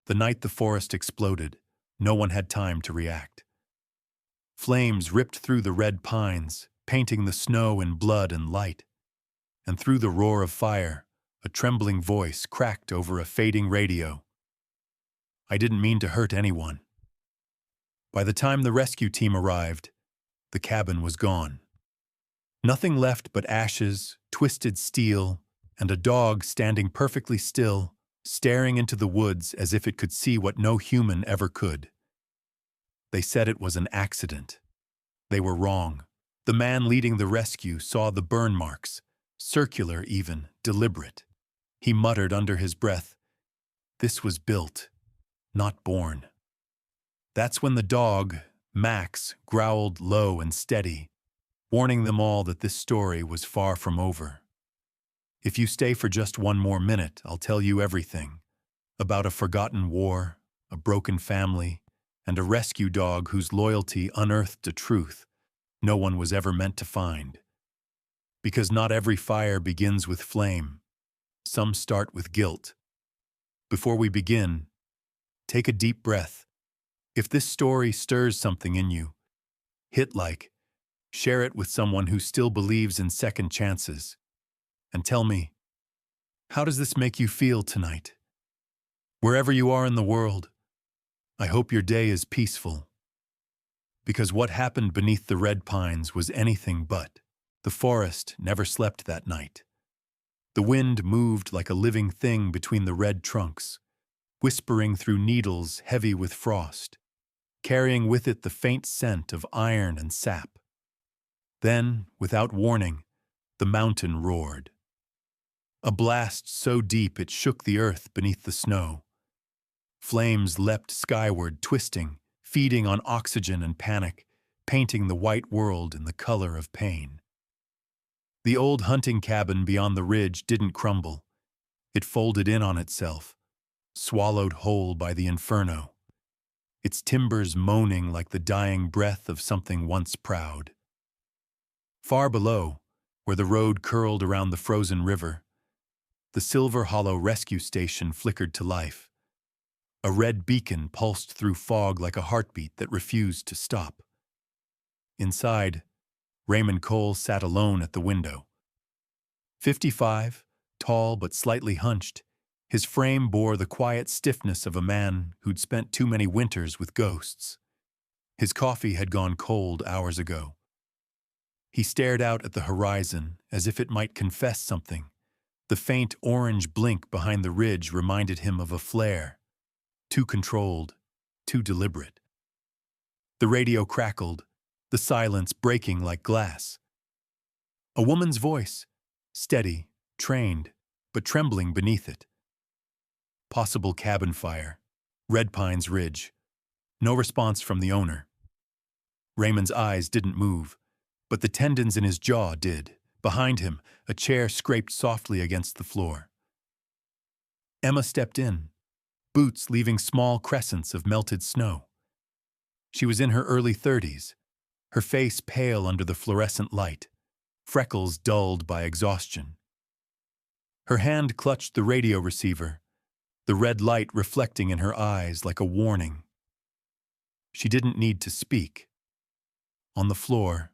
The night the forest exploded, no one had time to react. Flames ripped through the red pines, painting the snow in blood and light. And through the roar of fire, a trembling voice cracked over a fading radio. I didn't mean to hurt anyone. By the time the rescue team arrived, the cabin was gone. Nothing left but ashes, twisted steel, and a dog standing perfectly still, staring into the woods as if it could see what no human ever could. They said it was an accident. They were wrong. The man leading the rescue saw the burn marks, circular even, deliberate. He muttered under his breath, "This was built, not born." That's when the dog, Max, growled low and steady, warning them all that this story was far from over. If you stay for just one more minute, I'll tell you everything. About a forgotten war, a broken family, and a rescue dog whose loyalty unearthed a truth no one was ever meant to find. Because not every fire begins with flame. Some start with guilt. Before we begin, take a deep breath. If this story stirs something in you, hit like, share it with someone who still believes in second chances, and tell me, how does this make you feel tonight? Wherever you are in the world, I hope your day is peaceful. Because what happened beneath the red pines was anything but. The forest never slept that night. The wind moved like a living thing between the red trunks, whispering through needles heavy with frost, carrying with it the faint scent of iron and sap. Then, without warning, the mountain roared. A blast so deep it shook the earth beneath the snow. Flames leapt skyward, twisting, feeding on oxygen and panic, painting the white world in the color of pain. The old hunting cabin beyond the ridge didn't crumble. It folded in on itself, swallowed whole by the inferno, its timbers moaning like the dying breath of something once proud. Far below, where the road curled around the frozen river, the Silver Hollow rescue station flickered to life. A red beacon pulsed through fog like a heartbeat that refused to stop. Inside, Raymond Cole sat alone at the window. 55, tall but slightly hunched, his frame bore the quiet stiffness of a man who'd spent too many winters with ghosts. His coffee had gone cold hours ago. He stared out at the horizon as if it might confess something. The faint orange blink behind the ridge reminded him of a flare. Too controlled, too deliberate. The radio crackled, the silence breaking like glass. A woman's voice, steady, trained, but trembling beneath it. Possible cabin fire, Red Pines Ridge. No response from the owner. Raymond's eyes didn't move, but the tendons in his jaw did. Behind him, a chair scraped softly against the floor. Emma stepped in, boots leaving small crescents of melted snow. She was in her early 30s, her face pale under the fluorescent light, freckles dulled by exhaustion. Her hand clutched the radio receiver, the red light reflecting in her eyes like a warning. She didn't need to speak. On the floor,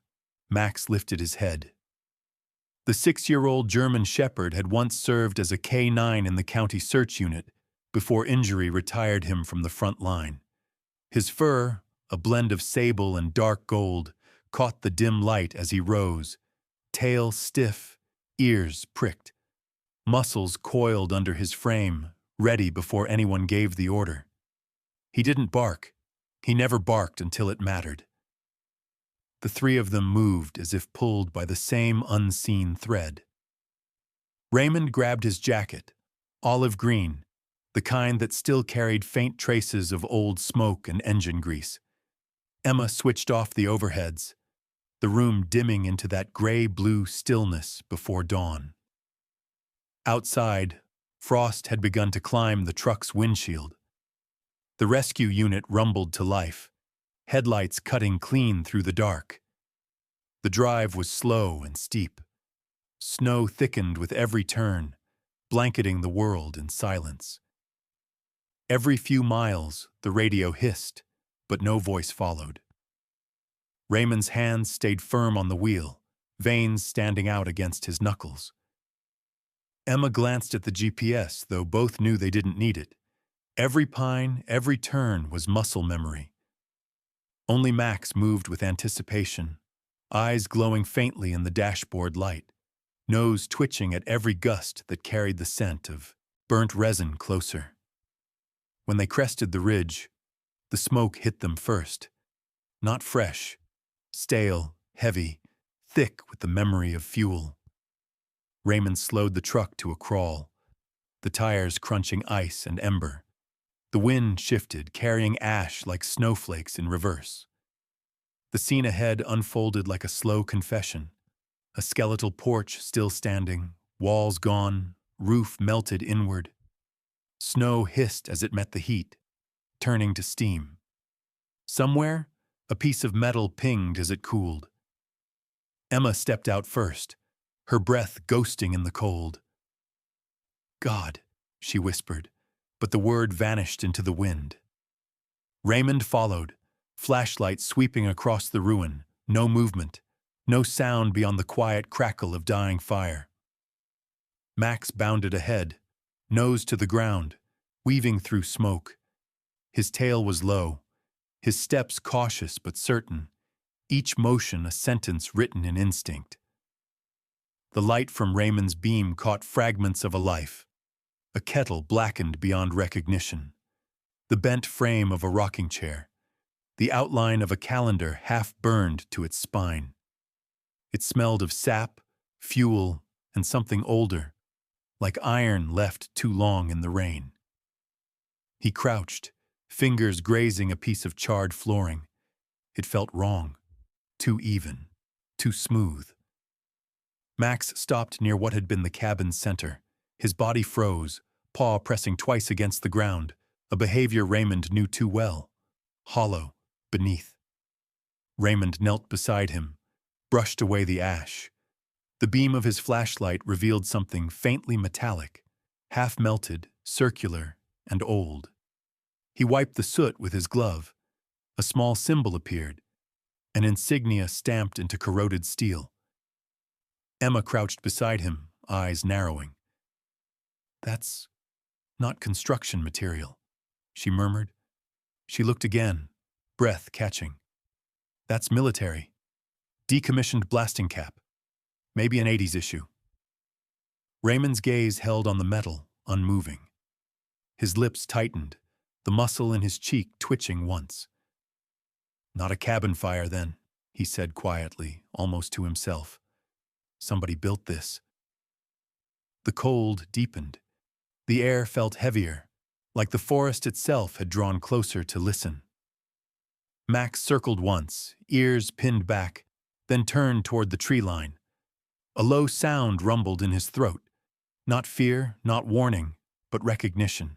Max lifted his head. The 6-year-old German Shepherd had once served as a K-9 in the county search unit before injury retired him from the front line. His fur, a blend of sable and dark gold, caught the dim light as he rose, tail stiff, ears pricked. Muscles coiled under his frame, ready before anyone gave the order. He didn't bark. He never barked until it mattered. The three of them moved as if pulled by the same unseen thread. Raymond grabbed his jacket, olive green, the kind that still carried faint traces of old smoke and engine grease. Emma switched off the overheads, the room dimming into that gray-blue stillness before dawn. Outside, frost had begun to climb the truck's windshield. The rescue unit rumbled to life, headlights cutting clean through the dark. The drive was slow and steep. Snow thickened with every turn, blanketing the world in silence. Every few miles, the radio hissed, but no voice followed. Raymond's hands stayed firm on the wheel, veins standing out against his knuckles. Emma glanced at the GPS, though both knew they didn't need it. Every pine, every turn was muscle memory. Only Max moved with anticipation, eyes glowing faintly in the dashboard light, nose twitching at every gust that carried the scent of burnt resin closer. When they crested the ridge, the smoke hit them first. Not fresh, stale, heavy, thick with the memory of fuel. Raymond slowed the truck to a crawl, the tires crunching ice and ember. The wind shifted, carrying ash like snowflakes in reverse. The scene ahead unfolded like a slow confession. A skeletal porch still standing, walls gone, roof melted inward. Snow hissed as it met the heat, turning to steam. Somewhere, a piece of metal pinged as it cooled. Emma stepped out first, her breath ghosting in the cold. "God," she whispered, but the word vanished into the wind. Raymond followed, flashlight sweeping across the ruin, no movement, no sound beyond the quiet crackle of dying fire. Max bounded ahead, nose to the ground, weaving through smoke. His tail was low, his steps cautious but certain, each motion a sentence written in instinct. The light from Raymond's beam caught fragments of a life, a kettle blackened beyond recognition, the bent frame of a rocking chair, the outline of a calendar half burned to its spine. It smelled of sap, fuel, and something older, like iron left too long in the rain. He crouched, fingers grazing a piece of charred flooring. It felt wrong, too even, too smooth. Max stopped near what had been the cabin's center. His body froze, paw pressing twice against the ground, a behavior Raymond knew too well. Hollow, beneath. Raymond knelt beside him, brushed away the ash. The beam of his flashlight revealed something faintly metallic, half-melted, circular, and old. He wiped the soot with his glove. A small symbol appeared, an insignia stamped into corroded steel. Emma crouched beside him, eyes narrowing. "That's not construction material," she murmured. She looked again, breath catching. "That's military. Decommissioned blasting cap. Maybe an 80s issue." Raymond's gaze held on the metal, unmoving. His lips tightened, the muscle in his cheek twitching once. "Not a cabin fire, then," he said quietly, almost to himself. "Somebody built this." The cold deepened. The air felt heavier, like the forest itself had drawn closer to listen. Max circled once, ears pinned back, then turned toward the tree line. A low sound rumbled in his throat. Not fear, not warning, but recognition.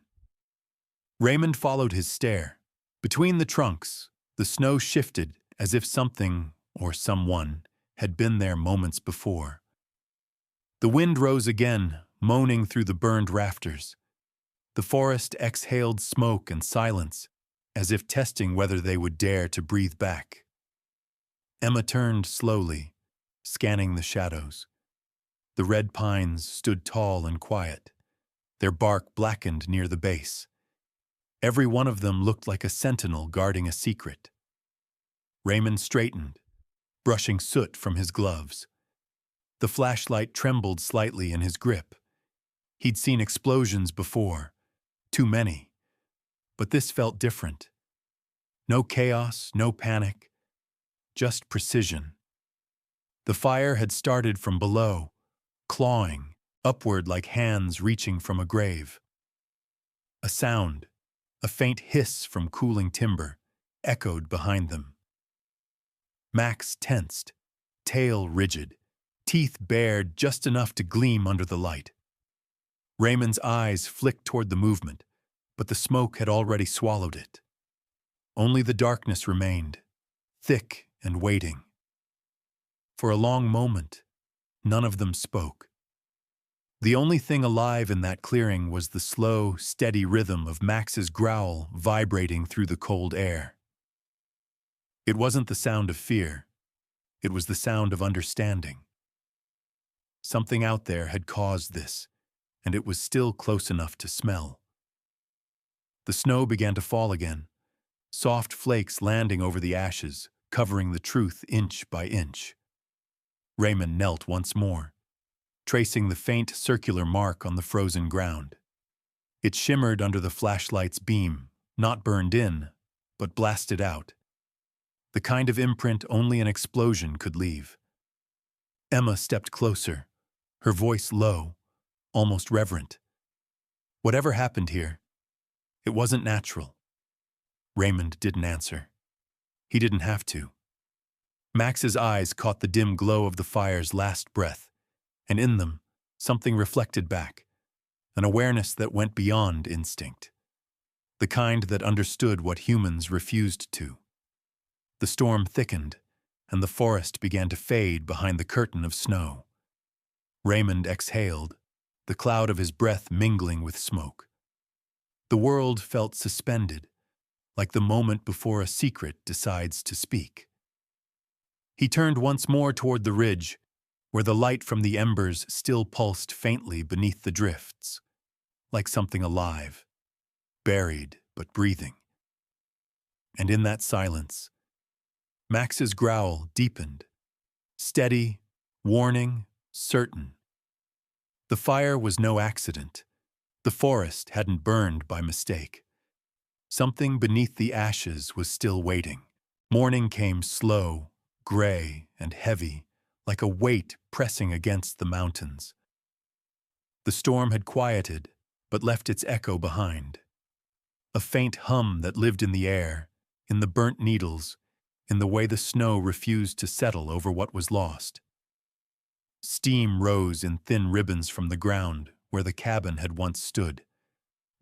Raymond followed his stare. Between the trunks, the snow shifted as if something, or someone, had been there moments before. The wind rose again, moaning through the burned rafters. The forest exhaled smoke and silence, as if testing whether they would dare to breathe back. Emma turned slowly, scanning the shadows. The red pines stood tall and quiet, their bark blackened near the base. Every one of them looked like a sentinel guarding a secret. Raymond straightened, brushing soot from his gloves. The flashlight trembled slightly in his grip. He'd seen explosions before, too many, but this felt different. No chaos, no panic, just precision. The fire had started from below, clawing, upward like hands reaching from a grave. A sound, a faint hiss from cooling timber, echoed behind them. Max tensed, tail rigid, teeth bared just enough to gleam under the light. Raymond's eyes flicked toward the movement, but the smoke had already swallowed it. Only the darkness remained, thick and waiting. For a long moment, none of them spoke. The only thing alive in that clearing was the slow, steady rhythm of Max's growl vibrating through the cold air. It wasn't the sound of fear. It was the sound of understanding. Something out there had caused this, and it was still close enough to smell. The snow began to fall again, soft flakes landing over the ashes, covering the truth inch by inch. Raymond knelt once more, tracing the faint circular mark on the frozen ground. It shimmered under the flashlight's beam, not burned in, but blasted out. The kind of imprint only an explosion could leave. Emma stepped closer, her voice low, almost reverent. Whatever happened here, it wasn't natural. Raymond didn't answer. He didn't have to. Max's eyes caught the dim glow of the fire's last breath, and in them, something reflected back, an awareness that went beyond instinct, the kind that understood what humans refused to. The storm thickened, and the forest began to fade behind the curtain of snow. Raymond exhaled, the cloud of his breath mingling with smoke. The world felt suspended, like the moment before a secret decides to speak. He turned once more toward the ridge, where the light from the embers still pulsed faintly beneath the drifts, like something alive, buried but breathing. And in that silence, Max's growl deepened, steady, warning, certain. The fire was no accident. The forest hadn't burned by mistake. Something beneath the ashes was still waiting. Morning came slow, gray, and heavy, like a weight pressing against the mountains. The storm had quieted, but left its echo behind. A faint hum that lived in the air, in the burnt needles, in the way the snow refused to settle over what was lost. Steam rose in thin ribbons from the ground where the cabin had once stood.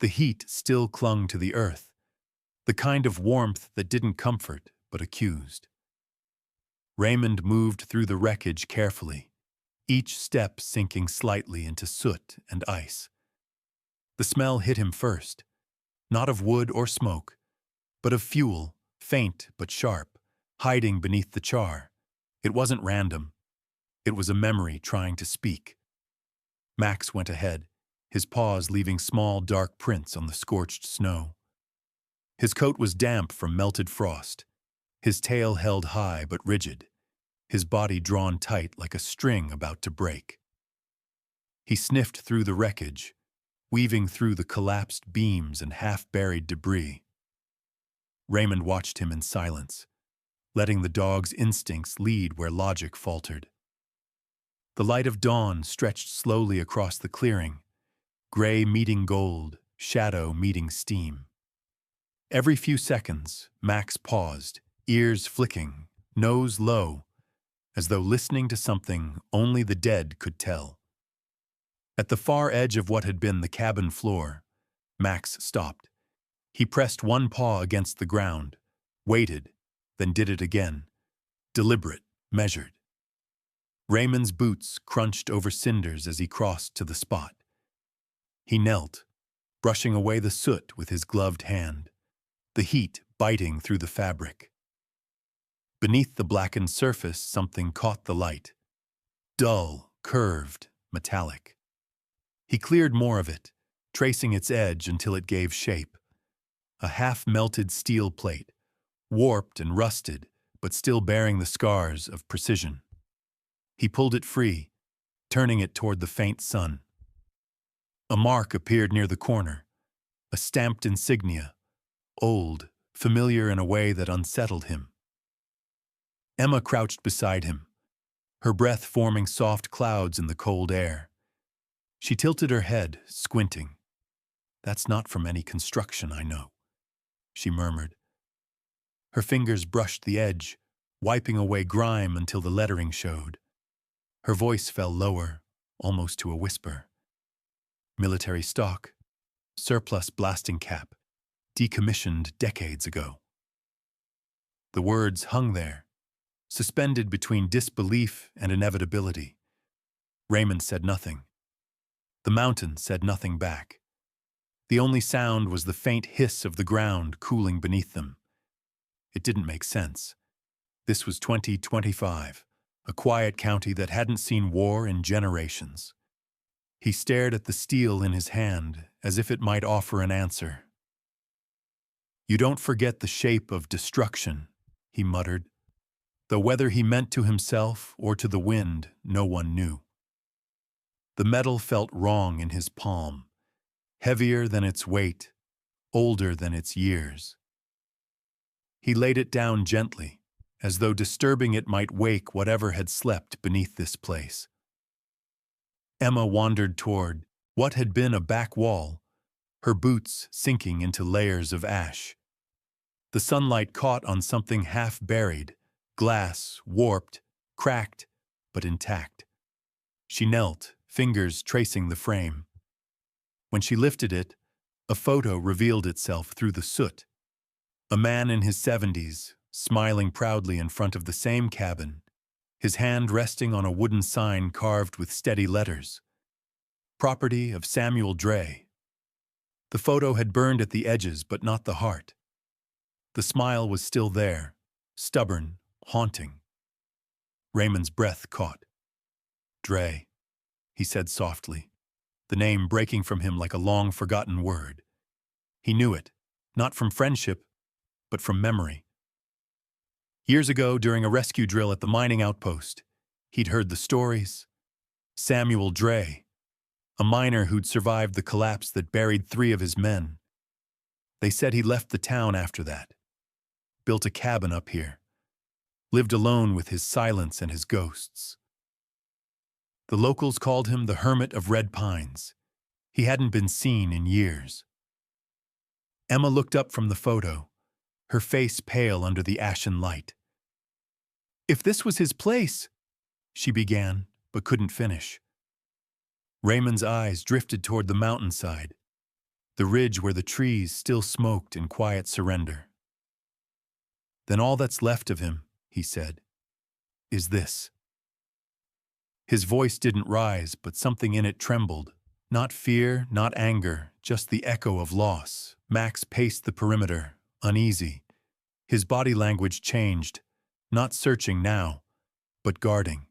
The heat still clung to the earth, the kind of warmth that didn't comfort but accused. Raymond moved through the wreckage carefully, each step sinking slightly into soot and ice. The smell hit him first, not of wood or smoke, but of fuel, faint but sharp, hiding beneath the char. It wasn't random. It was a memory trying to speak. Max went ahead, his paws leaving small dark prints on the scorched snow. His coat was damp from melted frost, his tail held high but rigid, his body drawn tight like a string about to break. He sniffed through the wreckage, weaving through the collapsed beams and half-buried debris. Raymond watched him in silence, letting the dog's instincts lead where logic faltered. The light of dawn stretched slowly across the clearing, gray meeting gold, shadow meeting steam. Every few seconds, Max paused, ears flicking, nose low, as though listening to something only the dead could tell. At the far edge of what had been the cabin floor, Max stopped. He pressed one paw against the ground, waited, then did it again, deliberate, measured. Raymond's boots crunched over cinders as he crossed to the spot. He knelt, brushing away the soot with his gloved hand, the heat biting through the fabric. Beneath the blackened surface, something caught the light. Dull, curved, metallic. He cleared more of it, tracing its edge until it gave shape. A half-melted steel plate, warped and rusted, but still bearing the scars of precision. He pulled it free, turning it toward the faint sun. A mark appeared near the corner, a stamped insignia, old, familiar in a way that unsettled him. Emma crouched beside him, her breath forming soft clouds in the cold air. She tilted her head, squinting. "That's not from any construction, I know," she murmured. Her fingers brushed the edge, wiping away grime until the lettering showed. Her voice fell lower, almost to a whisper. "Military stock, surplus blasting cap, decommissioned decades ago." The words hung there, suspended between disbelief and inevitability. Raymond said nothing. The mountain said nothing back. The only sound was the faint hiss of the ground cooling beneath them. It didn't make sense. This was 2025, a quiet county that hadn't seen war in generations. He stared at the steel in his hand as if it might offer an answer. "You don't forget the shape of destruction," he muttered, though whether he meant to himself or to the wind, no one knew. The metal felt wrong in his palm, heavier than its weight, older than its years. He laid it down gently, as though disturbing it might wake whatever had slept beneath this place. Emma wandered toward what had been a back wall, her boots sinking into layers of ash. The sunlight caught on something half-buried, glass, warped, cracked, but intact. She knelt, fingers tracing the frame. When she lifted it, a photo revealed itself through the soot. A man in his 70s, smiling proudly in front of the same cabin, his hand resting on a wooden sign carved with steady letters. Property of Samuel Dre. The photo had burned at the edges, but not the heart. The smile was still there, stubborn, haunting. Raymond's breath caught. "Dre," he said softly, the name breaking from him like a long-forgotten word. He knew it, not from friendship, but from memory. Years ago, during a rescue drill at the mining outpost, he'd heard the stories. Samuel Dre, a miner who'd survived the collapse that buried 3 of his men. They said he left the town after that, built a cabin up here, lived alone with his silence and his ghosts. The locals called him the Hermit of Red Pines. He hadn't been seen in years. Emma looked up from the photo, her face pale under the ashen light. "If this was his place," she began, but couldn't finish. Raymond's eyes drifted toward the mountainside, the ridge where the trees still smoked in quiet surrender. "Then all that's left of him," he said, "is this." His voice didn't rise, but something in it trembled. Not fear, not anger, just the echo of loss. Max paced the perimeter, uneasy. His body language changed, not searching now, but guarding.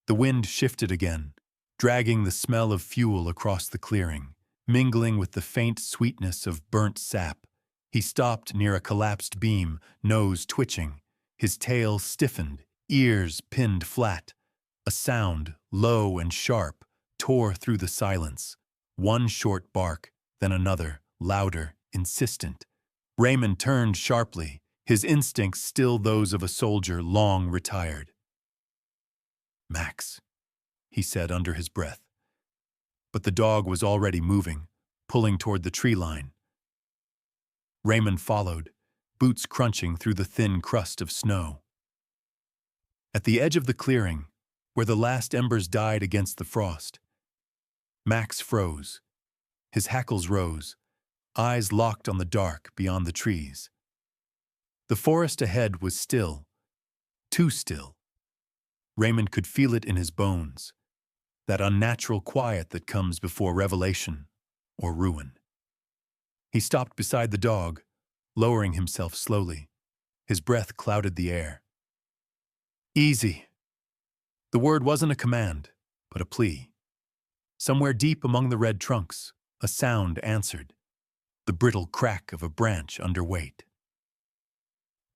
The wind shifted again, dragging the smell of fuel across the clearing, mingling with the faint sweetness of burnt sap. He stopped near a collapsed beam, nose twitching. His tail stiffened, ears pinned flat. A sound, low and sharp, tore through the silence. One short bark, then another, louder, insistent. Raymond turned sharply, his instincts still those of a soldier long retired. "Max," he said under his breath. But the dog was already moving, pulling toward the tree line. Raymond followed, boots crunching through the thin crust of snow. At the edge of the clearing, where the last embers died against the frost, Max froze. His hackles rose, eyes locked on the dark beyond the trees. The forest ahead was still, too still. Raymond could feel it in his bones, that unnatural quiet that comes before revelation or ruin. He stopped beside the dog, lowering himself slowly. His breath clouded the air. "Easy." The word wasn't a command, but a plea. Somewhere deep among the red trunks, a sound answered, the brittle crack of a branch under weight.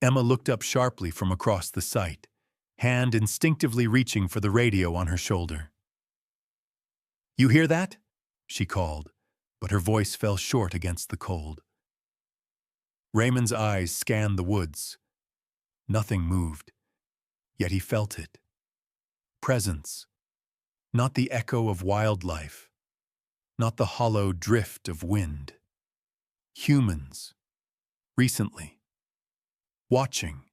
Emma looked up sharply from across the site, hand instinctively reaching for the radio on her shoulder. "You hear that?" she called, but her voice fell short against the cold. Raymond's eyes scanned the woods. Nothing moved, yet he felt it. Presence, not the echo of wildlife, not the hollow drift of wind. Humans, recently, watching.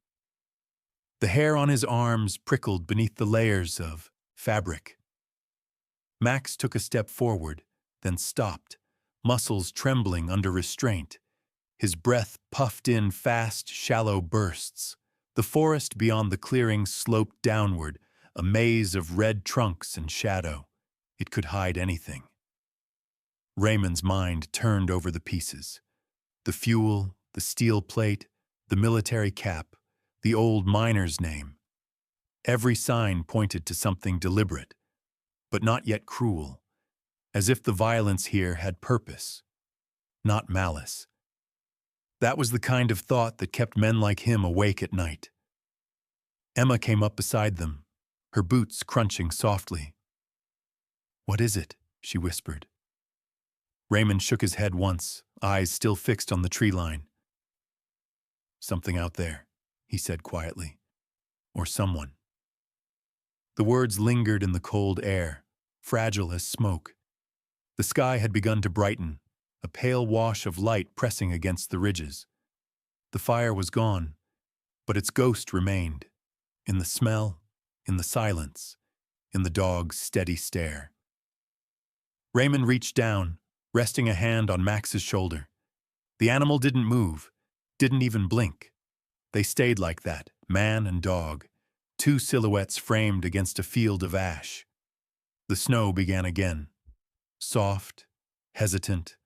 The hair on his arms prickled beneath the layers of fabric. Max took a step forward, then stopped, muscles trembling under restraint. His breath puffed in fast, shallow bursts. The forest beyond the clearing sloped downward, a maze of red trunks and shadow. It could hide anything. Raymond's mind turned over the pieces. The fuel, the steel plate, the military cap, the old miner's name. Every sign pointed to something deliberate, but not yet cruel, as if the violence here had purpose, not malice. That was the kind of thought that kept men like him awake at night. Emma came up beside them, her boots crunching softly. "What is it?" she whispered. Raymond shook his head once, eyes still fixed on the tree line. "Something out there," he said quietly. "Or someone." The words lingered in the cold air, fragile as smoke. The sky had begun to brighten, a pale wash of light pressing against the ridges. The fire was gone, but its ghost remained, in the smell, in the silence, in the dog's steady stare. Raymond reached down, resting a hand on Max's shoulder. The animal didn't move, didn't even blink. They stayed like that, man and dog, two silhouettes framed against a field of ash. The snow began again, soft, hesitant,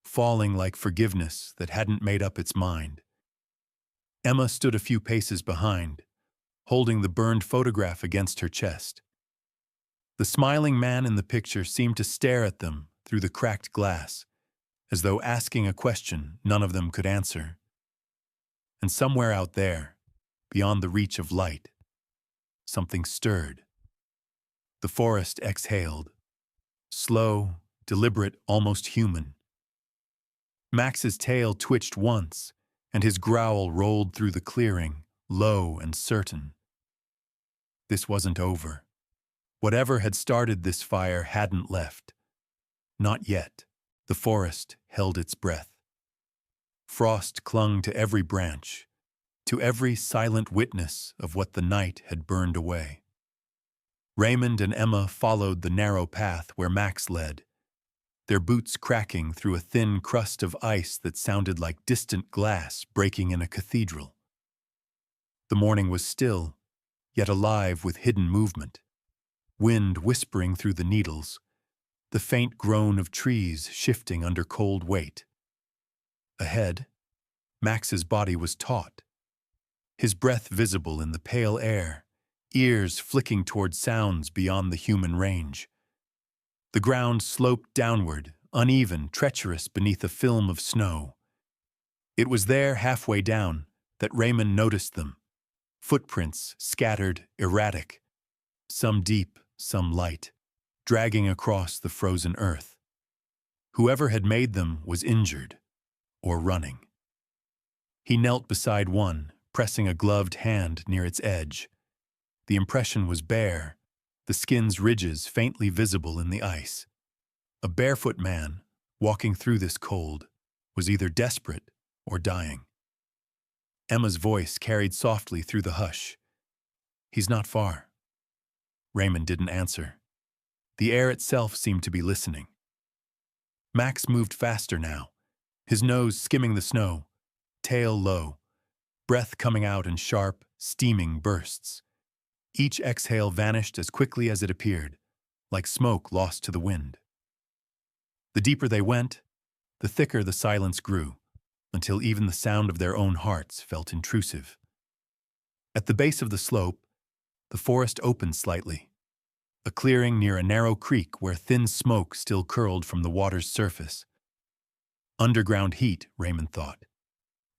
falling like forgiveness that hadn't made up its mind. Emma stood a few paces behind, holding the burned photograph against her chest. The smiling man in the picture seemed to stare at them through the cracked glass, as though asking a question none of them could answer. And somewhere out there, beyond the reach of light, something stirred. The forest exhaled, slow, deliberate, almost human. Max's tail twitched once, and his growl rolled through the clearing, low and certain. This wasn't over. Whatever had started this fire hadn't left. Not yet. The forest held its breath. Frost clung to every branch, to every silent witness of what the night had burned away. Raymond and Emma followed the narrow path where Max led, their boots cracking through a thin crust of ice that sounded like distant glass breaking in a cathedral. The morning was still, yet alive with hidden movement, wind whispering through the needles, the faint groan of trees shifting under cold weight. Ahead, Max's body was taut, his breath visible in the pale air, ears flicking toward sounds beyond the human range. The ground sloped downward, uneven, treacherous beneath a film of snow. It was there, halfway down, that Raymond noticed them, footprints scattered, erratic, some deep, some light, dragging across the frozen earth. Whoever had made them was injured, or running. He knelt beside one, pressing a gloved hand near its edge. The impression was bare, the skin's ridges faintly visible in the ice. A barefoot man, walking through this cold, was either desperate or dying. Emma's voice carried softly through the hush. "He's not far." Raymond didn't answer. The air itself seemed to be listening. Max moved faster now, his nose skimming the snow, tail low, breath coming out in sharp, steaming bursts. Each exhale vanished as quickly as it appeared, like smoke lost to the wind. The deeper they went, the thicker the silence grew, until even the sound of their own hearts felt intrusive. At the base of the slope, the forest opened slightly, a clearing near a narrow creek where thin smoke still curled from the water's surface. Underground heat, Raymond thought.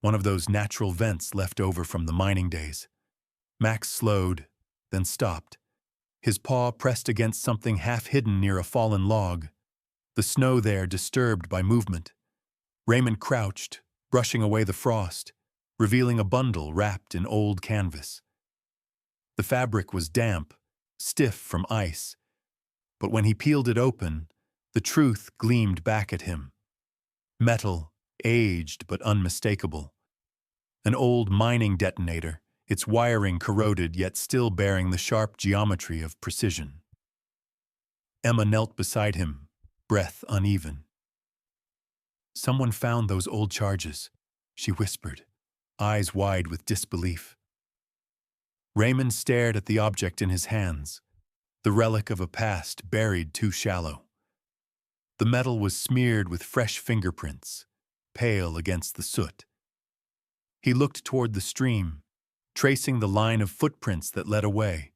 One of those natural vents left over from the mining days. Max slowed, then stopped. His paw pressed against something half-hidden near a fallen log, the snow there disturbed by movement. Raymond crouched, brushing away the frost, revealing a bundle wrapped in old canvas. The fabric was damp, stiff from ice, but when he peeled it open, the truth gleamed back at him. Metal, aged but unmistakable. An old mining detonator, its wiring corroded yet still bearing the sharp geometry of precision. Emma knelt beside him, breath uneven. "Someone found those old charges," she whispered, eyes wide with disbelief. Raymond stared at the object in his hands, the relic of a past buried too shallow. The metal was smeared with fresh fingerprints, pale against the soot. He looked toward the stream, tracing the line of footprints that led away,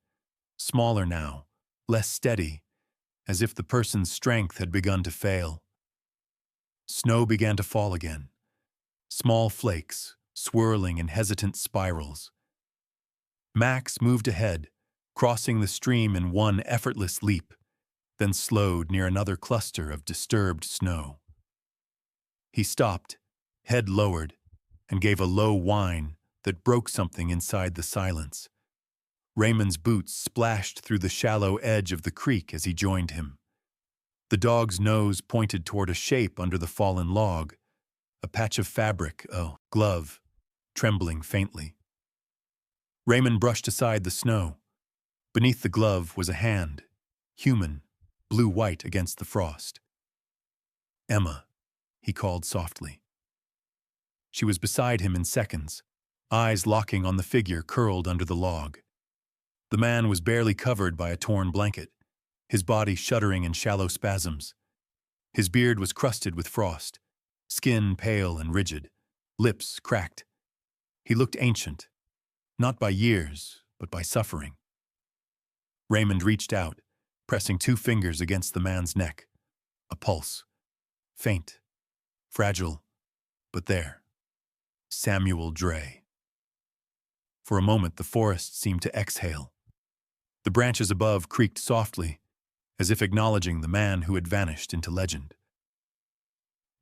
smaller now, less steady, as if the person's strength had begun to fail. Snow began to fall again, small flakes, swirling in hesitant spirals. Max moved ahead, crossing the stream in one effortless leap, then slowed near another cluster of disturbed snow. He stopped, head lowered, and gave a low whine that broke something inside the silence. Raymond's boots splashed through the shallow edge of the creek as he joined him. The dog's nose pointed toward a shape under the fallen log, a patch of fabric, a glove, trembling faintly. Raymond brushed aside the snow. Beneath the glove was a hand, human, blue-white against the frost. "Emma," he called softly. She was beside him in seconds, eyes locking on the figure curled under the log. The man was barely covered by a torn blanket, his body shuddering in shallow spasms. His beard was crusted with frost, skin pale and rigid, lips cracked. He looked ancient, not by years, but by suffering. Raymond reached out, pressing 2 fingers against the man's neck. A pulse. Faint. Fragile. But there. Samuel Dre. For a moment, the forest seemed to exhale. The branches above creaked softly, as if acknowledging the man who had vanished into legend.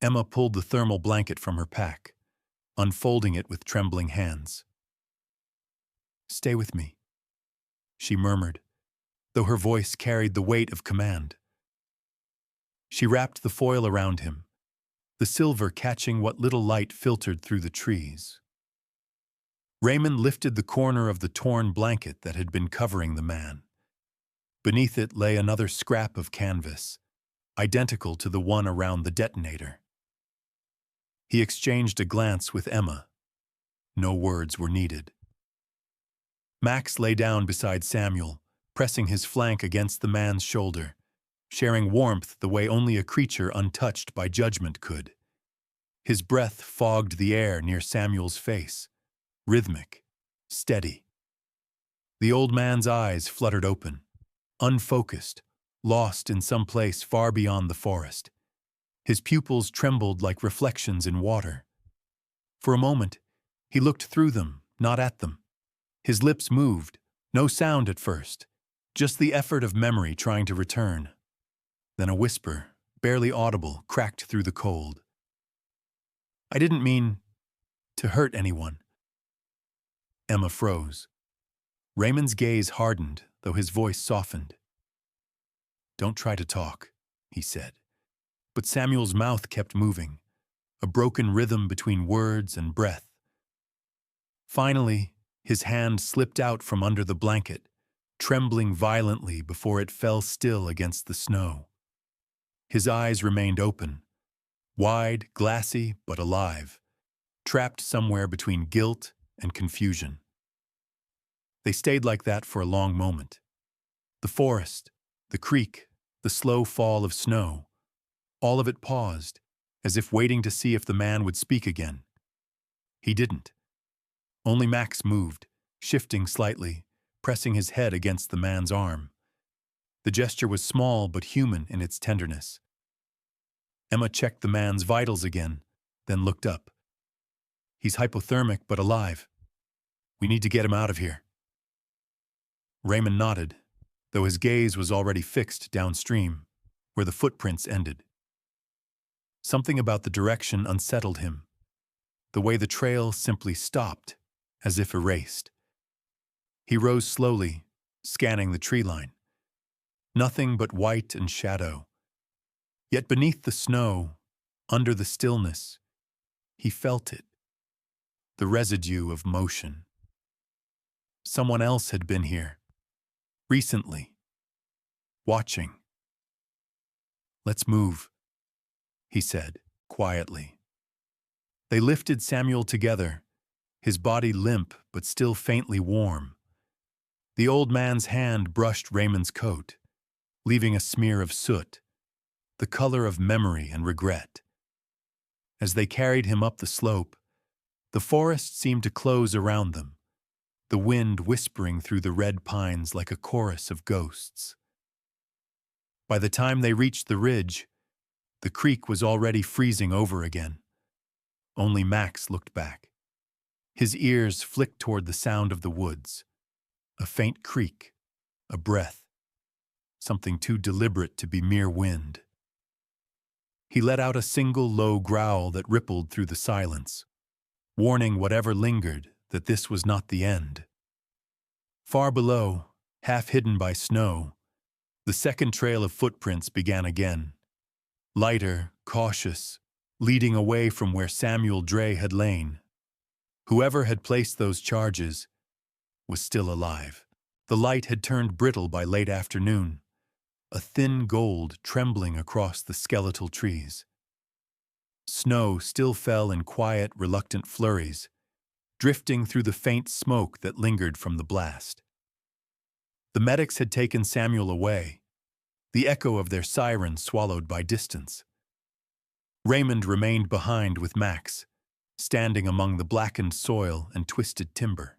Emma pulled the thermal blanket from her pack, unfolding it with trembling hands. "Stay with me," she murmured, though her voice carried the weight of command. She wrapped the foil around him, the silver catching what little light filtered through the trees. Raymond lifted the corner of the torn blanket that had been covering the man. Beneath it lay another scrap of canvas, identical to the one around the detonator. He exchanged a glance with Emma. No words were needed. Max lay down beside Samuel, pressing his flank against the man's shoulder, sharing warmth the way only a creature untouched by judgment could. His breath fogged the air near Samuel's face, rhythmic, steady. The old man's eyes fluttered open, unfocused, lost in some place far beyond the forest. His pupils trembled like reflections in water. For a moment, he looked through them, not at them. His lips moved, no sound at first, just the effort of memory trying to return. Then a whisper, barely audible, cracked through the cold. "I didn't mean to hurt anyone." Emma froze. Raymond's gaze hardened, though his voice softened. "Don't try to talk," he said. But Samuel's mouth kept moving, a broken rhythm between words and breath. Finally, his hand slipped out from under the blanket, trembling violently before it fell still against the snow. His eyes remained open, wide, glassy, but alive, trapped somewhere between guilt and confusion. They stayed like that for a long moment. The forest, the creek, the slow fall of snow, all of it paused, as if waiting to see if the man would speak again. He didn't. Only Max moved, shifting slightly, pressing his head against the man's arm. The gesture was small but human in its tenderness. Emma checked the man's vitals again, then looked up. "He's hypothermic but alive. We need to get him out of here." Raymond nodded, though his gaze was already fixed downstream, where the footprints ended. Something about the direction unsettled him, the way the trail simply stopped, as if erased. He rose slowly, scanning the tree line. Nothing but white and shadow. Yet beneath the snow, under the stillness, he felt it, the residue of motion. Someone else had been here, recently, watching. "Let's move," he said, quietly. They lifted Samuel together, his body limp but still faintly warm. The old man's hand brushed Raymond's coat, leaving a smear of soot. the color of memory and regret. As they carried him up the slope, the forest seemed to close around them, the wind whispering through the red pines like a chorus of ghosts. By the time they reached the ridge, the creek was already freezing over again. Only Max looked back. His ears flicked toward the sound of the woods. A faint creak, a breath, something too deliberate to be mere wind. He let out a single low growl that rippled through the silence, warning whatever lingered that this was not the end. Far below, half hidden by snow, the second trail of footprints began again. Lighter, cautious, leading away from where Samuel Dre had lain. Whoever had placed those charges was still alive. The light had turned brittle by late afternoon, a thin gold trembling across the skeletal trees. Snow still fell in quiet, reluctant flurries, drifting through the faint smoke that lingered from the blast. The medics had taken Samuel away, the echo of their siren swallowed by distance. Raymond remained behind with Max, standing among the blackened soil and twisted timber.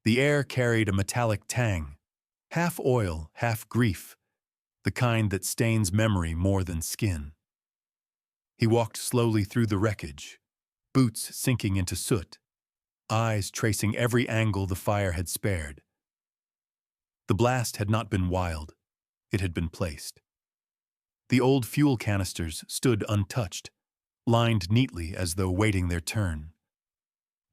The air carried a metallic tang, half oil, half grief, the kind that stains memory more than skin. He walked slowly through the wreckage, boots sinking into soot, eyes tracing every angle the fire had spared. The blast had not been wild, it had been placed. The old fuel canisters stood untouched, lined neatly as though waiting their turn.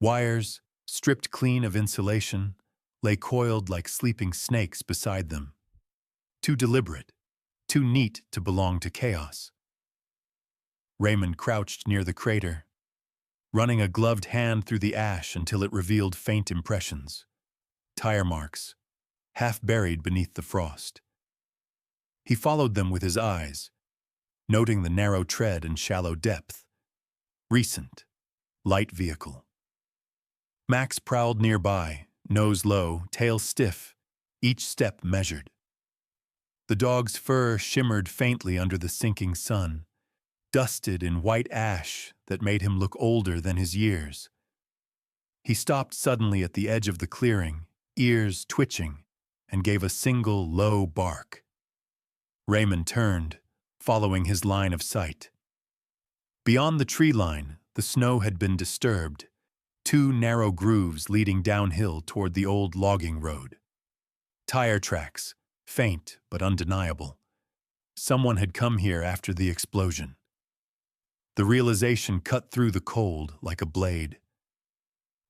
Wires, stripped clean of insulation, lay coiled like sleeping snakes beside them. Too deliberate, too neat to belong to chaos. Raymond crouched near the crater, running a gloved hand through the ash until it revealed faint impressions. Tire marks, half buried beneath the frost. He followed them with his eyes, noting the narrow tread and shallow depth. Recent, light vehicle. Max prowled nearby, nose low, tail stiff, each step measured. The dog's fur shimmered faintly under the sinking sun, dusted in white ash that made him look older than his years. He stopped suddenly at the edge of the clearing, ears twitching, and gave a single low bark. Raymond turned, following his line of sight. Beyond the tree line, the snow had been disturbed, two narrow grooves leading downhill toward the old logging road. Tire tracks, faint but undeniable. Someone had come here after the explosion. The realization cut through the cold like a blade.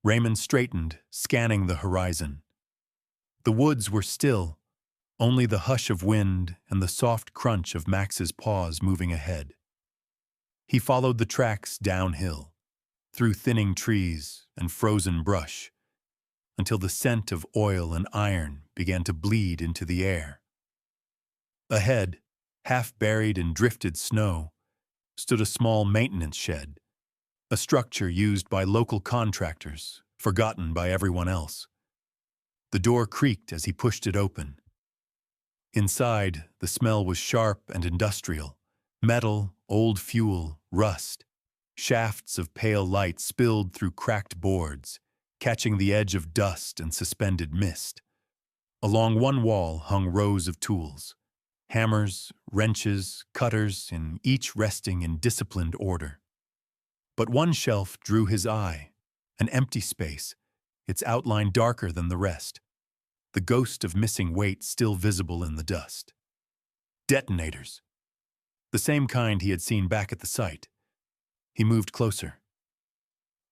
Raymond straightened, scanning the horizon. The woods were still, only the hush of wind and the soft crunch of Max's paws moving ahead. He followed the tracks downhill, through thinning trees and frozen brush, until the scent of oil and iron began to bleed into the air. Ahead, half buried in drifted snow, stood a small maintenance shed, a structure used by local contractors, forgotten by everyone else. The door creaked as he pushed it open. Inside, the smell was sharp and industrial. Metal, old fuel, rust. Shafts of pale light spilled through cracked boards, catching the edge of dust and suspended mist. Along one wall hung rows of tools. Hammers, wrenches, cutters, and each resting in disciplined order. But one shelf drew his eye, an empty space, its outline darker than the rest, the ghost of missing weight still visible in the dust. Detonators. The same kind he had seen back at the site. He moved closer.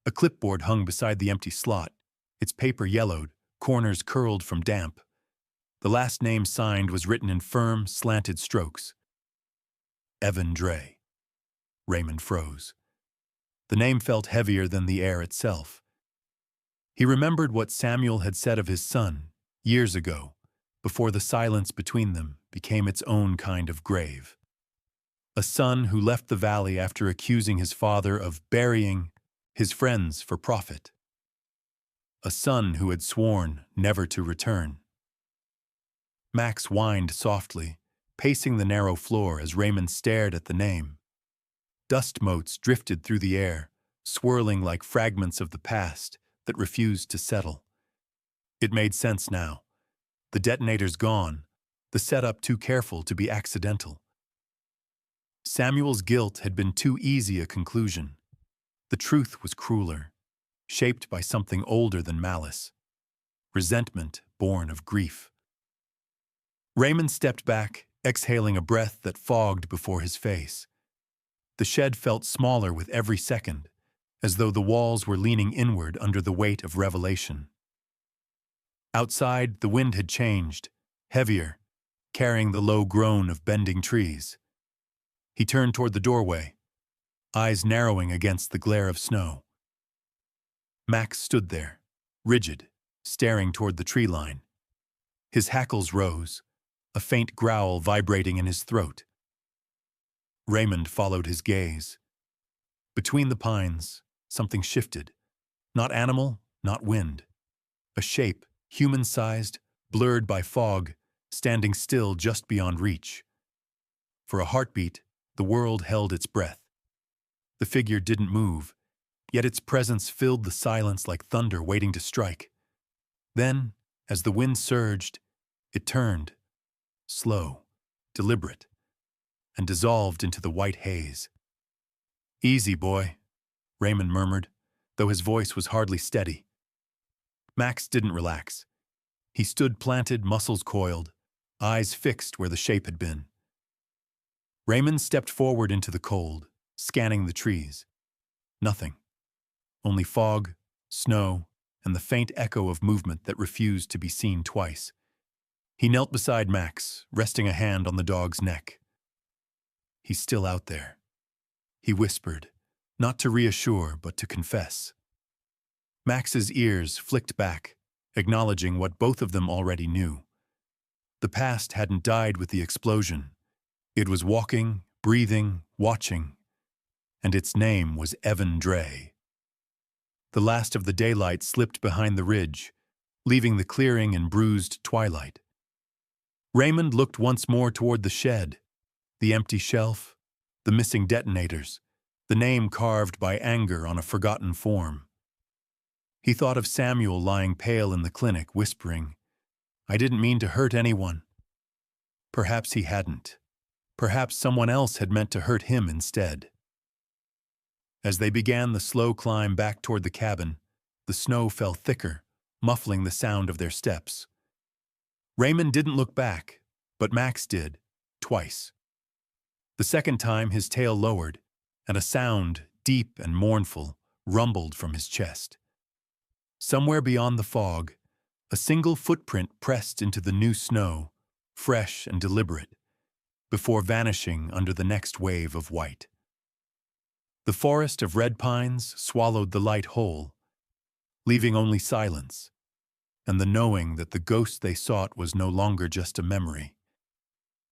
A clipboard hung beside the empty slot, its paper yellowed, corners curled from damp. The last name signed was written in firm, slanted strokes. Evan Dre. Raymond froze. The name felt heavier than the air itself. He remembered what Samuel had said of his son, years ago, before the silence between them became its own kind of grave. A son who left the valley after accusing his father of burying his friends for profit. A son who had sworn never to return. Max whined softly, pacing the narrow floor as Raymond stared at the name. Dust motes drifted through the air, swirling like fragments of the past that refused to settle. It made sense now. The detonator's gone, the setup too careful to be accidental. Samuel's guilt had been too easy a conclusion. The truth was crueler, shaped by something older than malice. Resentment born of grief. Raymond stepped back, exhaling a breath that fogged before his face. The shed felt smaller with every second, as though the walls were leaning inward under the weight of revelation. Outside, the wind had changed, heavier, carrying the low groan of bending trees. He turned toward the doorway, eyes narrowing against the glare of snow. Max stood there, rigid, staring toward the tree line. His hackles rose, a faint growl vibrating in his throat. Raymond followed his gaze. Between the pines, something shifted. Not animal, not wind. A shape, human-sized, blurred by fog, standing still just beyond reach. For a heartbeat, the world held its breath. The figure didn't move, yet its presence filled the silence like thunder waiting to strike. Then, as the wind surged, it turned, slow, deliberate, and dissolved into the white haze. "Easy, boy," Raymond murmured, though his voice was hardly steady. Max didn't relax. He stood planted, muscles coiled, eyes fixed where the shape had been. Raymond stepped forward into the cold, scanning the trees. Nothing. Only fog, snow, and the faint echo of movement that refused to be seen twice. He knelt beside Max, resting a hand on the dog's neck. "He's still out there," he whispered, not to reassure but to confess. Max's ears flicked back, acknowledging what both of them already knew. The past hadn't died with the explosion. It was walking, breathing, watching, and its name was Evan Dre. The last of the daylight slipped behind the ridge, leaving the clearing in bruised twilight. Raymond looked once more toward the shed, the empty shelf, the missing detonators, the name carved by anger on a forgotten form. He thought of Samuel lying pale in the clinic, whispering, "I didn't mean to hurt anyone." Perhaps he hadn't. Perhaps someone else had meant to hurt him instead. As they began the slow climb back toward the cabin, the snow fell thicker, muffling the sound of their steps. Raymond didn't look back, but Max did, twice. The second time his tail lowered, and a sound, deep and mournful, rumbled from his chest. Somewhere beyond the fog, a single footprint pressed into the new snow, fresh and deliberate, before vanishing under the next wave of white. The forest of red pines swallowed the light whole, leaving only silence, and the knowing that the ghost they sought was no longer just a memory.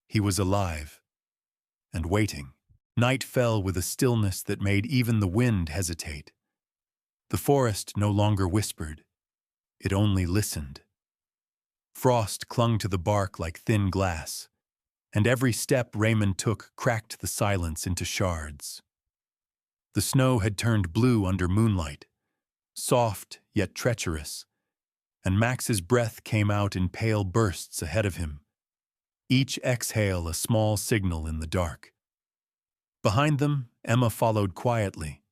He was alive, and waiting. Night fell with a stillness that made even the wind hesitate. The forest no longer whispered, it only listened. Frost clung to the bark like thin glass, and every step Raymond took cracked the silence into shards. The snow had turned blue under moonlight, soft yet treacherous, and Max's breath came out in pale bursts ahead of him, each exhale a small signal in the dark. Behind them, Emma followed quietly,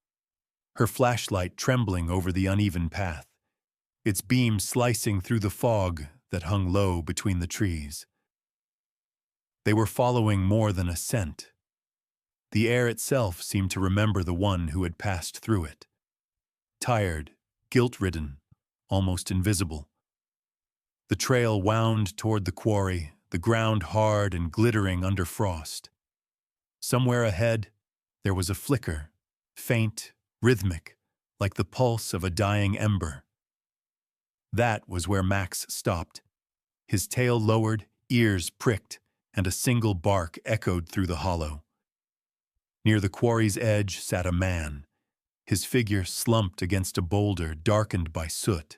her flashlight trembling over the uneven path, its beam slicing through the fog that hung low between the trees. They were following more than a scent. The air itself seemed to remember the one who had passed through it. Tired, guilt-ridden, almost invisible. The trail wound toward the quarry, the ground hard and glittering under frost. Somewhere ahead, there was a flicker, faint, rhythmic, like the pulse of a dying ember. That was where Max stopped. His tail lowered, ears pricked, and a single bark echoed through the hollow. Near the quarry's edge sat a man, his figure slumped against a boulder darkened by soot.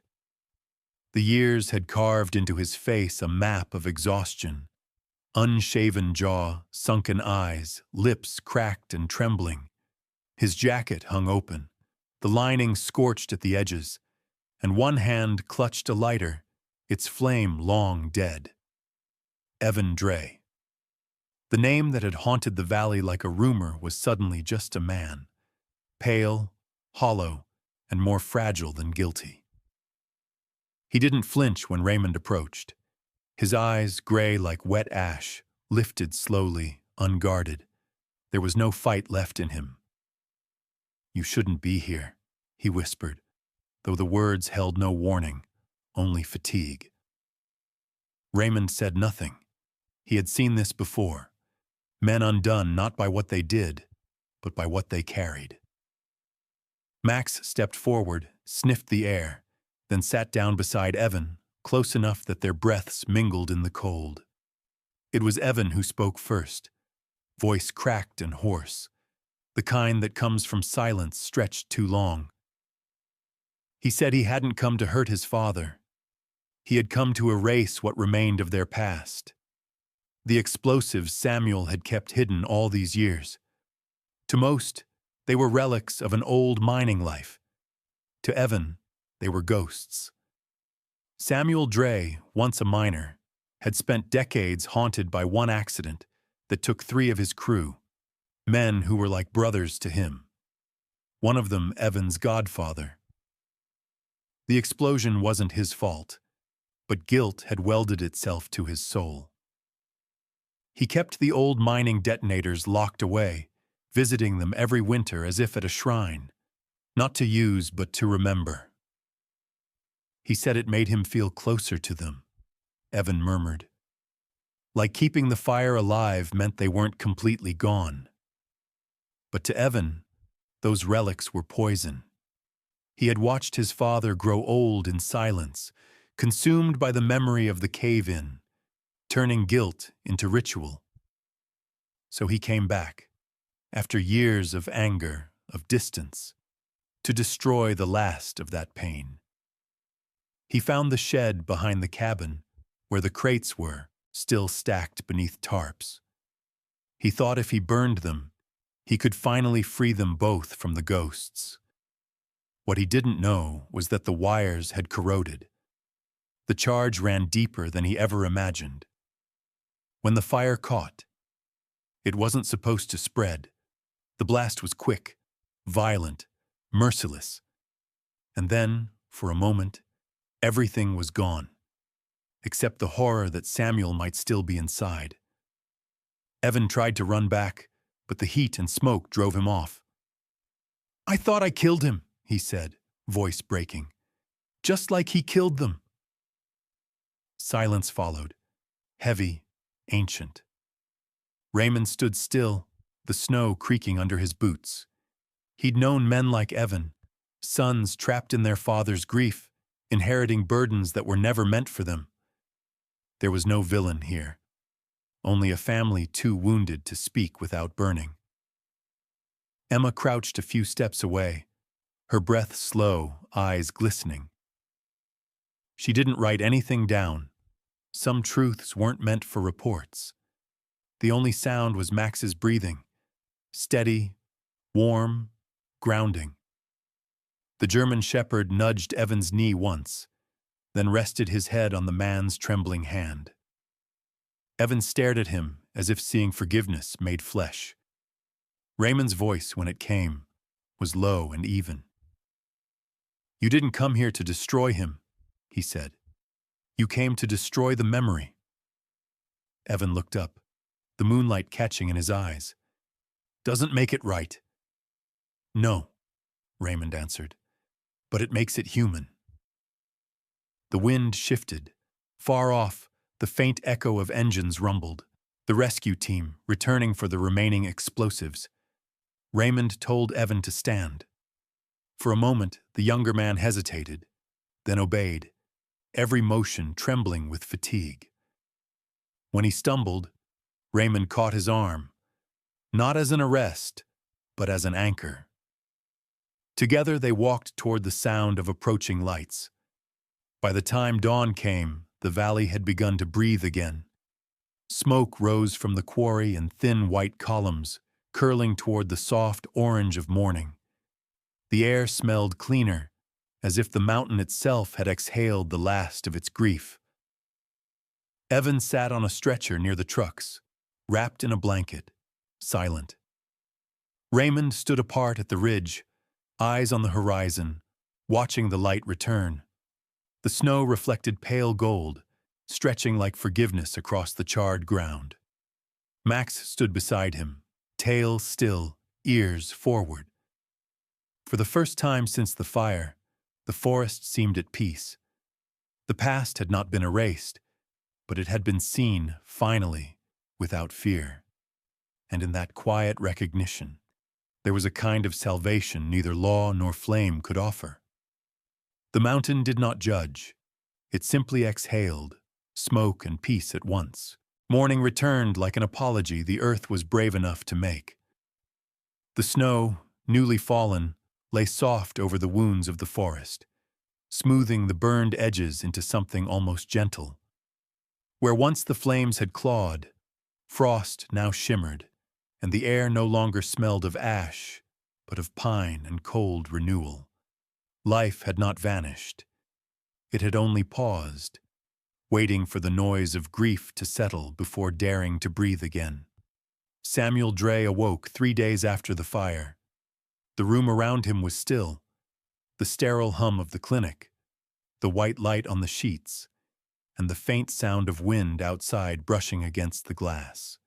The years had carved into his face a map of exhaustion, Unshaven jaw, sunken eyes, lips cracked and trembling. His jacket hung open, the lining scorched at the edges, and one hand clutched a lighter, its flame long dead. Evan Dre. The name that had haunted the valley like a rumor was suddenly just a man, pale, hollow, and more fragile than guilty. He didn't flinch when Raymond approached. His eyes, gray like wet ash, lifted slowly, unguarded. There was no fight left in him. "You shouldn't be here," he whispered, though the words held no warning, only fatigue. Raymond said nothing. He had seen this before. Men undone not by what they did, but by what they carried. Max stepped forward, sniffed the air, then sat down beside Evan, close enough that their breaths mingled in the cold. It was Evan who spoke first, voice cracked and hoarse, the kind that comes from silence stretched too long. He said he hadn't come to hurt his father. He had come to erase what remained of their past. The explosives Samuel had kept hidden all these years. To most, they were relics of an old mining life. To Evan, they were ghosts. Samuel Dre, once a miner, had spent decades haunted by one accident that took 3 of his crew, men who were like brothers to him. One of them Evan's godfather. The explosion wasn't his fault, but guilt had welded itself to his soul. He kept the old mining detonators locked away, visiting them every winter as if at a shrine, not to use but to remember. He said it made him feel closer to them, Evan murmured. Like keeping the fire alive meant they weren't completely gone. But to Evan, those relics were poison. He had watched his father grow old in silence, consumed by the memory of the cave-in, turning guilt into ritual. So he came back, after years of anger, of distance, to destroy the last of that pain. He found the shed behind the cabin, where the crates were, still stacked beneath tarps. He thought if he burned them, he could finally free them both from the ghosts. What he didn't know was that the wires had corroded. The charge ran deeper than he ever imagined. When the fire caught, it wasn't supposed to spread. The blast was quick, violent, merciless. And then, for a moment, everything was gone, except the horror that Samuel might still be inside. Evan tried to run back, but the heat and smoke drove him off. "I thought I killed him," he said, voice breaking. "Just like he killed them." Silence followed, heavy, ancient. Raymond stood still, the snow creaking under his boots. He'd known men like Evan, sons trapped in their father's grief, inheriting burdens that were never meant for them. There was no villain here, only a family too wounded to speak without burning. Emma crouched a few steps away, her breath slow, eyes glistening. She didn't write anything down. Some truths weren't meant for reports. The only sound was Max's breathing, steady, warm, grounding. The German shepherd nudged Evan's knee once, then rested his head on the man's trembling hand. Evan stared at him as if seeing forgiveness made flesh. Raymond's voice, when it came, was low and even. "You didn't come here to destroy him," he said. "You came to destroy the memory." Evan looked up, the moonlight catching in his eyes. "Doesn't make it right." "No," Raymond answered, "but it makes it human." The wind shifted. Far off, the faint echo of engines rumbled, the rescue team returning for the remaining explosives. Raymond told Evan to stand. For a moment, the younger man hesitated, then obeyed, every motion trembling with fatigue. When he stumbled, Raymond caught his arm, not as an arrest, but as an anchor. Together they walked toward the sound of approaching lights. By the time dawn came, the valley had begun to breathe again. Smoke rose from the quarry in thin white columns, curling toward the soft orange of morning. The air smelled cleaner, as if the mountain itself had exhaled the last of its grief. Evan sat on a stretcher near the trucks, wrapped in a blanket, silent. Raymond stood apart at the ridge, eyes on the horizon, watching the light return. The snow reflected pale gold, stretching like forgiveness across the charred ground. Max stood beside him, tail still, ears forward. For the first time since the fire, the forest seemed at peace. The past had not been erased, but it had been seen, finally, without fear. And in that quiet recognition, there was a kind of salvation neither law nor flame could offer. The mountain did not judge. It simply exhaled, smoke and peace at once. Morning returned like an apology the earth was brave enough to make. The snow, newly fallen, lay soft over the wounds of the forest, smoothing the burned edges into something almost gentle. Where once the flames had clawed, frost now shimmered, and the air no longer smelled of ash, but of pine and cold renewal. Life had not vanished. It had only paused, waiting for the noise of grief to settle before daring to breathe again. Samuel Dre awoke 3 days after the fire. The room around him was still, the sterile hum of the clinic, the white light on the sheets, and the faint sound of wind outside brushing against the glass.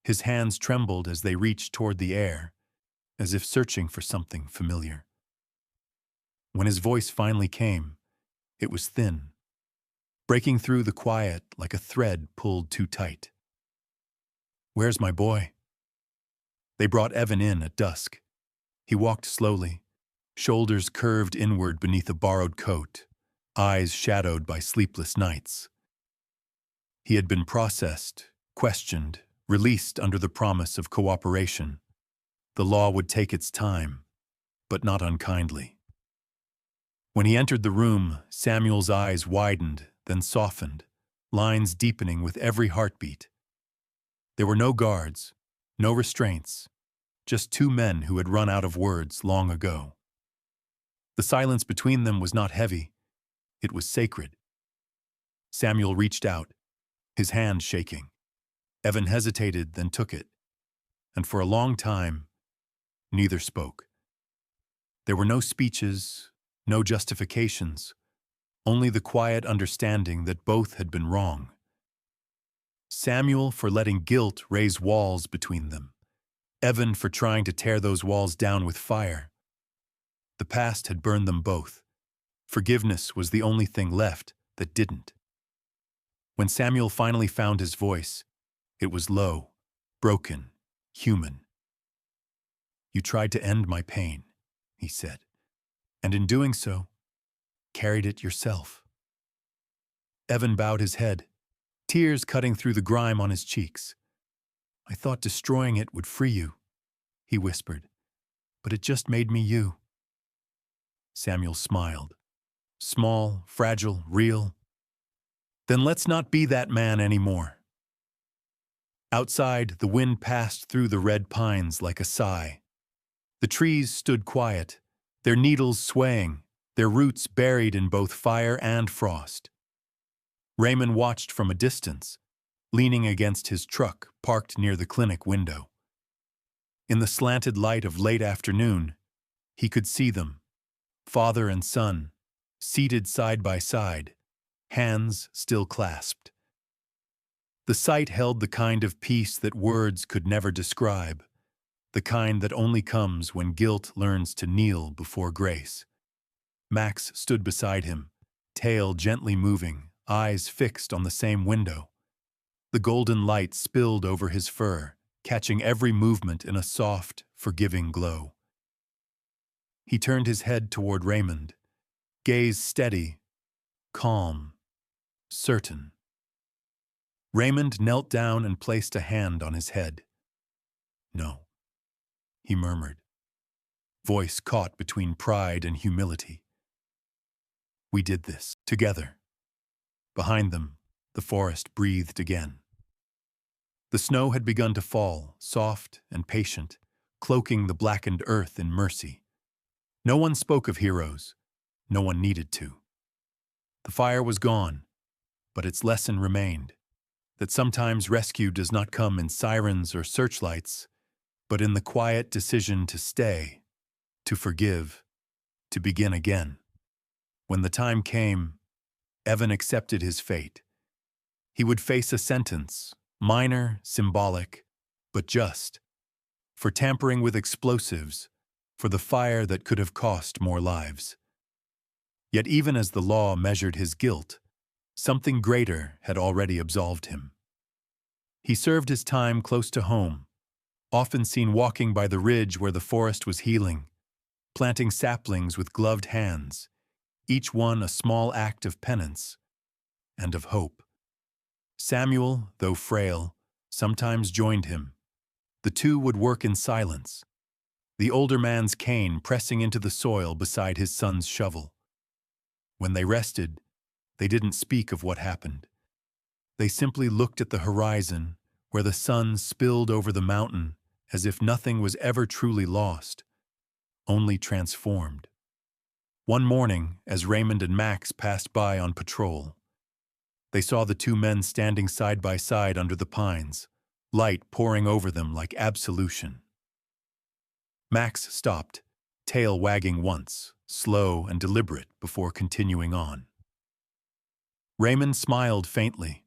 His hands trembled as they reached toward the air, as if searching for something familiar. When his voice finally came, it was thin, breaking through the quiet like a thread pulled too tight. "Where's my boy?" They brought Evan in at dusk. He walked slowly, shoulders curved inward beneath a borrowed coat, eyes shadowed by sleepless nights. He had been processed, questioned, released under the promise of cooperation. The law would take its time, but not unkindly. When he entered the room, Samuel's eyes widened, then softened, lines deepening with every heartbeat. There were no guards, no restraints, just 2 men who had run out of words long ago. The silence between them was not heavy, it was sacred. Samuel reached out, his hand shaking. Evan hesitated, then took it, and for a long time, neither spoke. There were no speeches, no justifications, only the quiet understanding that both had been wrong. Samuel for letting guilt raise walls between them, Evan for trying to tear those walls down with fire. The past had burned them both. Forgiveness was the only thing left that didn't. When Samuel finally found his voice, it was low, broken, human. "You tried to end my pain," he said, "and in doing so, carried it yourself." Evan bowed his head, tears cutting through the grime on his cheeks. "I thought destroying it would free you," he whispered, "but it just made me you." Samuel smiled. Small, fragile, real. "Then let's not be that man anymore." Outside, the wind passed through the red pines like a sigh. The trees stood quiet, their needles swaying, their roots buried in both fire and frost. Raymond watched from a distance, leaning against his truck parked near the clinic window. In the slanted light of late afternoon, he could see them, father and son, seated side by side, hands still clasped. The sight held the kind of peace that words could never describe, the kind that only comes when guilt learns to kneel before grace. Max stood beside him, tail gently moving, eyes fixed on the same window. The golden light spilled over his fur, catching every movement in a soft, forgiving glow. He turned his head toward Raymond, gaze steady, calm, certain. Raymond knelt down and placed a hand on his head. "No," he murmured, voice caught between pride and humility. "We did this together." Behind them, the forest breathed again. The snow had begun to fall, soft and patient, cloaking the blackened earth in mercy. No one spoke of heroes. No one needed to. The fire was gone, but its lesson remained, that sometimes rescue does not come in sirens or searchlights, but in the quiet decision to stay, to forgive, to begin again. When the time came, Evan accepted his fate. He would face a sentence, minor, symbolic, but just, for tampering with explosives, for the fire that could have cost more lives. Yet even as the law measured his guilt, something greater had already absolved him. He served his time close to home, often seen walking by the ridge where the forest was healing, planting saplings with gloved hands, each one a small act of penance and of hope. Samuel, though frail, sometimes joined him. The two would work in silence, the older man's cane pressing into the soil beside his son's shovel. When they rested, they didn't speak of what happened. They simply looked at the horizon, where the sun spilled over the mountain as if nothing was ever truly lost, only transformed. One morning, as Raymond and Max passed by on patrol, they saw the two men standing side by side under the pines, light pouring over them like absolution. Max stopped, tail wagging once, slow and deliberate before continuing on. Raymond smiled faintly,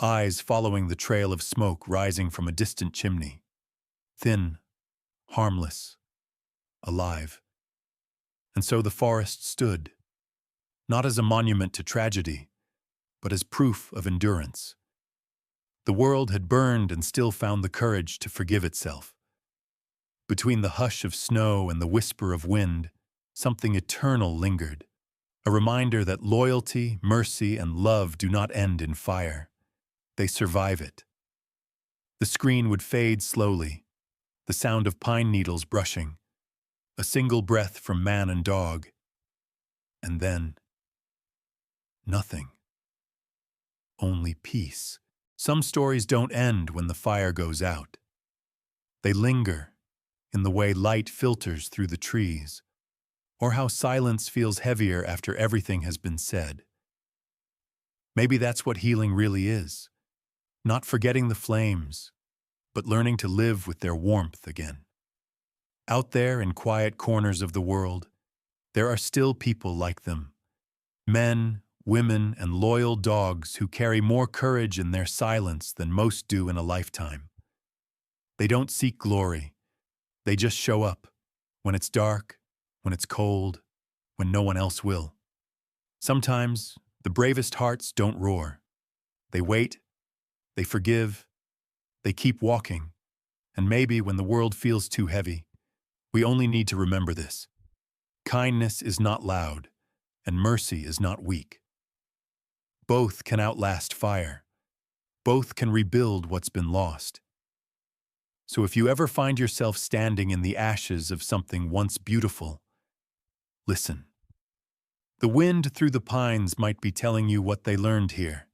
eyes following the trail of smoke rising from a distant chimney. Thin, harmless, alive. And so the forest stood, not as a monument to tragedy, but as proof of endurance. The world had burned and still found the courage to forgive itself. Between the hush of snow and the whisper of wind, something eternal lingered, a reminder that loyalty, mercy, and love do not end in fire. They survive it. The screen would fade slowly, the sound of pine needles brushing, a single breath from man and dog, and then nothing. Only peace. Some stories don't end when the fire goes out. They linger in the way light filters through the trees, or how silence feels heavier after everything has been said. Maybe that's what healing really is, not forgetting the flames, but learning to live with their warmth again. Out there in quiet corners of the world, there are still people like them, men, women, and loyal dogs who carry more courage in their silence than most do in a lifetime. They don't seek glory. They just show up, when it's dark, when it's cold, when no one else will. Sometimes, the bravest hearts don't roar. They wait, they forgive, they keep walking, and maybe when the world feels too heavy, we only need to remember this. Kindness is not loud, and mercy is not weak. Both can outlast fire. Both can rebuild what's been lost. So if you ever find yourself standing in the ashes of something once beautiful, listen. The wind through the pines might be telling you what they learned here,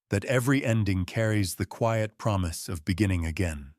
that every ending carries the quiet promise of beginning again.